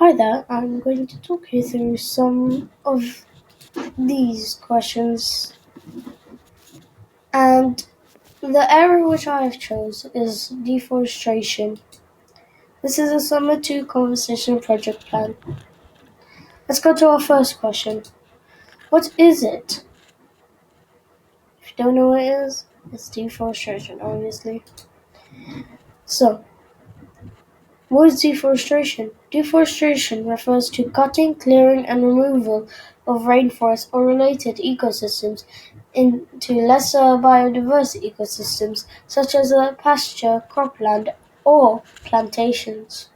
Hi there, I'm going to talk you through some of these questions. And the area which I have chose is deforestation. This is a Summer 2 conversation project plan. Let's go to our first question. What is it? If you don't know what it is, it's deforestation, obviously. So, what is deforestation? Deforestation refers to cutting, clearing, and removal of rainforests or related ecosystems into lesser biodiverse ecosystems, such as pasture, cropland, or plantations.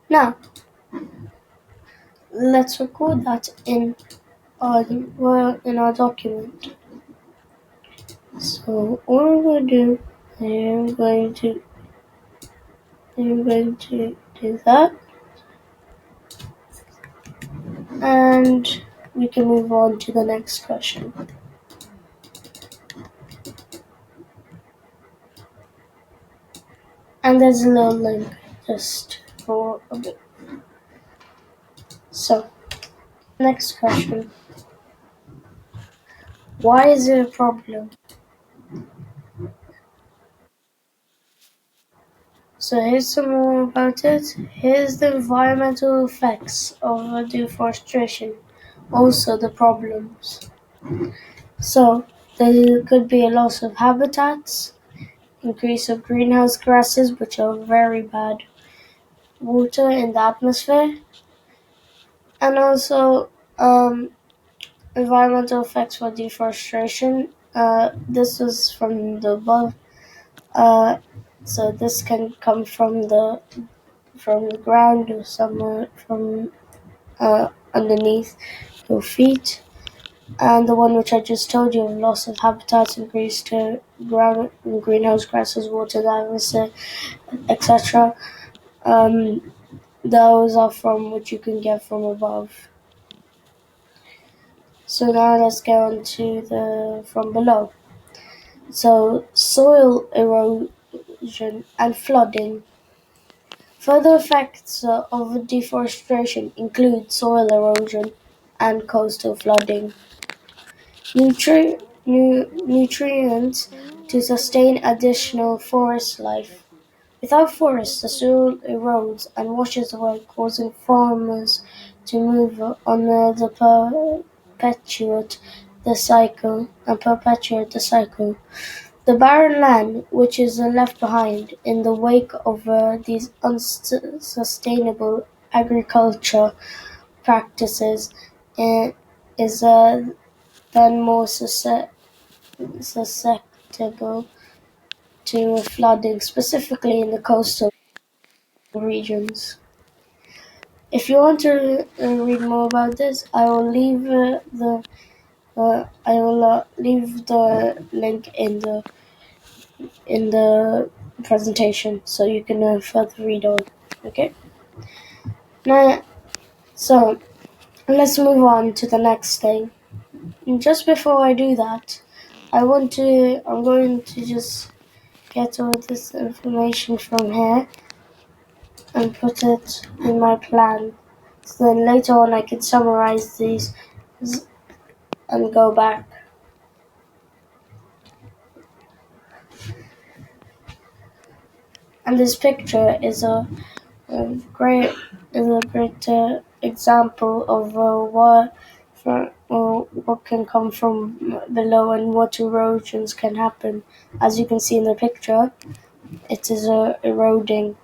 Now, let's record that in our document. So, what I'm going to do, I'm going to do that. And we can move on to the next question. And there's a little link just for a bit. So, next question. Why is it a problem? So here's some more about it. Here's the environmental effects of deforestation. Also the problems. So there could be a loss of habitats, increase of greenhouse gases, which are very bad, water in the atmosphere, and also environmental effects for deforestation. This is from the above. So this can come from the ground or somewhere from underneath your feet. And the one which I just told you, loss of habitats, increase to ground greenhouse gases, water in the atmosphere, etc. Those are from what you can get from above. So now let's go on to the from below. So soil erosion and flooding. Further effects of deforestation include soil erosion and coastal flooding. Nutrients to sustain additional forest life. Without forests, the soil erodes and washes away, causing farmers to move on the perpetuate the cycle. The barren land, which is left behind in the wake of these unsustainable agriculture practices, is then more susceptible to flooding, specifically in the coastal regions. If you want to read more about this, I will leave the link in the presentation, so you can further read on. Okay. Now, so let's move on to the next thing. And just before I do that, I'm going to just get all this information from here and put it in my plan. So then later on I can summarize these and go back. And this picture is a great example of what can come from below and what erosions can happen. As you can see in the picture, it is eroding.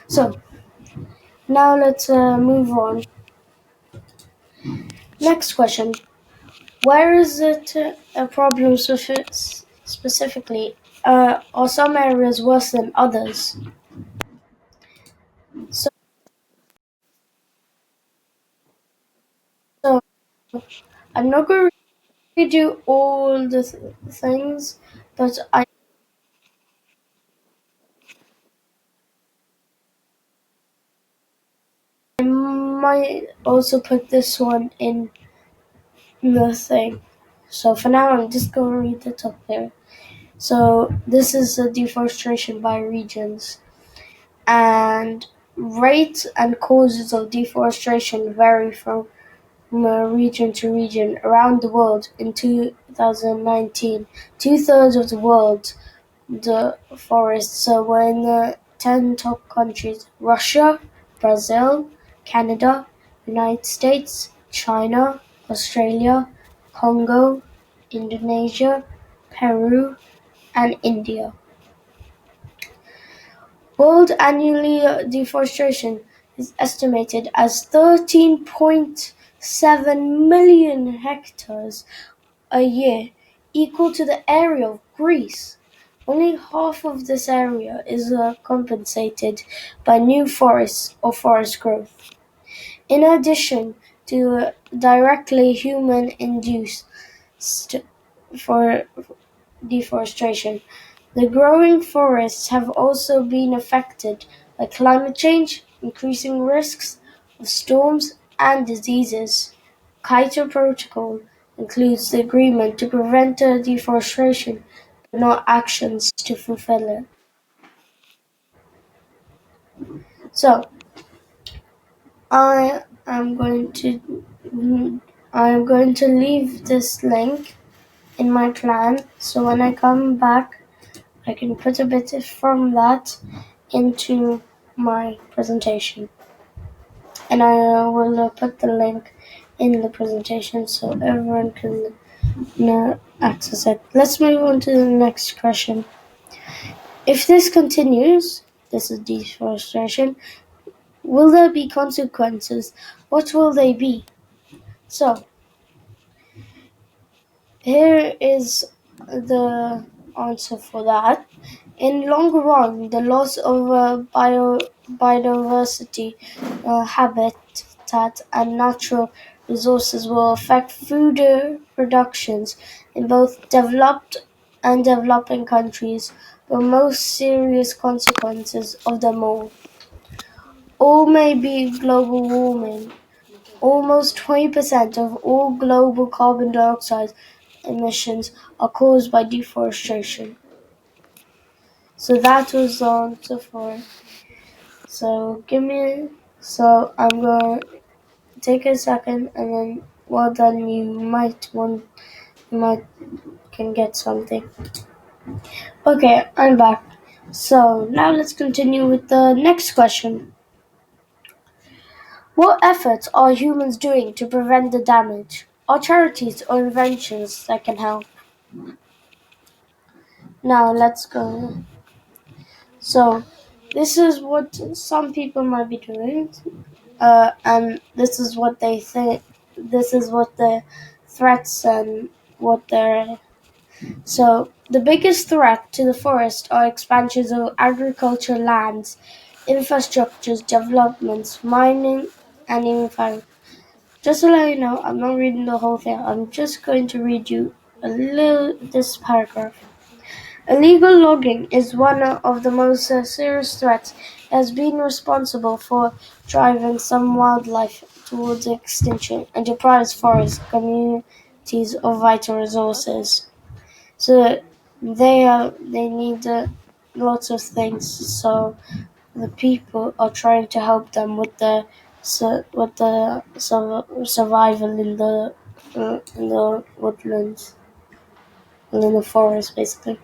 So now let's move on. Next question. Where is it a problem specifically? Are some areas worse than others? So, so I'm not going to redo all the things, but I might also put this one in the thing. So for now, I'm just going to read the top there. So this is deforestation by regions. and rates and causes of deforestation vary from region to region around the world. In 2019, two-thirds of the world's the forests were in the 10 top countries: Russia, Brazil, Canada, United States, China, Australia, Congo, Indonesia, Peru, and India. World annually deforestation is estimated as 13.7 million hectares a year, equal to the area of Greece. Only half of this area is compensated by new forests or forest growth. In addition to directly human-induced for deforestation, the growing forests have also been affected by climate change, increasing risks of storms and diseases. Kyoto Protocol includes the agreement to prevent deforestation, but not actions to fulfill it. So, I am going to I am going to leave this link in my plan, so when I come back, I can put a bit from that into my presentation. And I will put the link in the presentation so everyone can access it. Let's move on to the next question. If this continues, this is deforestation, will there be consequences? What will they be? So, here is the answer for that. In long run, the loss of biodiversity, habitat, and natural resources will affect food productions in both developed and developing countries. The most serious consequences of them all may be global warming. Almost 20% of all global carbon dioxide emissions are caused by deforestation. So that was the answer for it. So I'm going to take a second and then well done, you might can get something. Okay, I'm back. So now let's continue with the next question. What efforts are humans doing to prevent the damage? Are charities or inventions that can help? Now let's go. So this is what some people might be doing, and this is what they think. This is what the threats and what they're. So the biggest threat to the forest are expansions of agricultural lands, infrastructures, developments, mining, and even farming. Just to let you know, I'm not reading the whole thing. I'm just going to read you a little this paragraph. Illegal logging is one of the most serious threats. It has been responsible for driving some wildlife towards extinction and deprives forest communities of vital resources. So they need lots of things. So the people are trying to help them with the survival in the woodlands and in the forest, basically.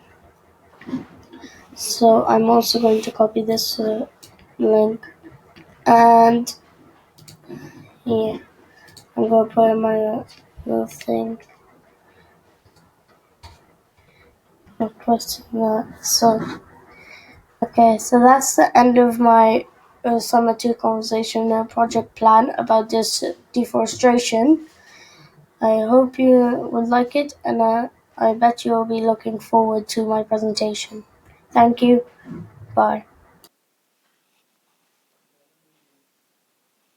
So I'm also going to copy this link, and yeah, I'm going to put in my little thing. Of course, so okay, so that's the end of my Summer 2 conversation project plan about this deforestation. I hope you would like it, and I bet you'll be looking forward to my presentation. Thank you. Bye.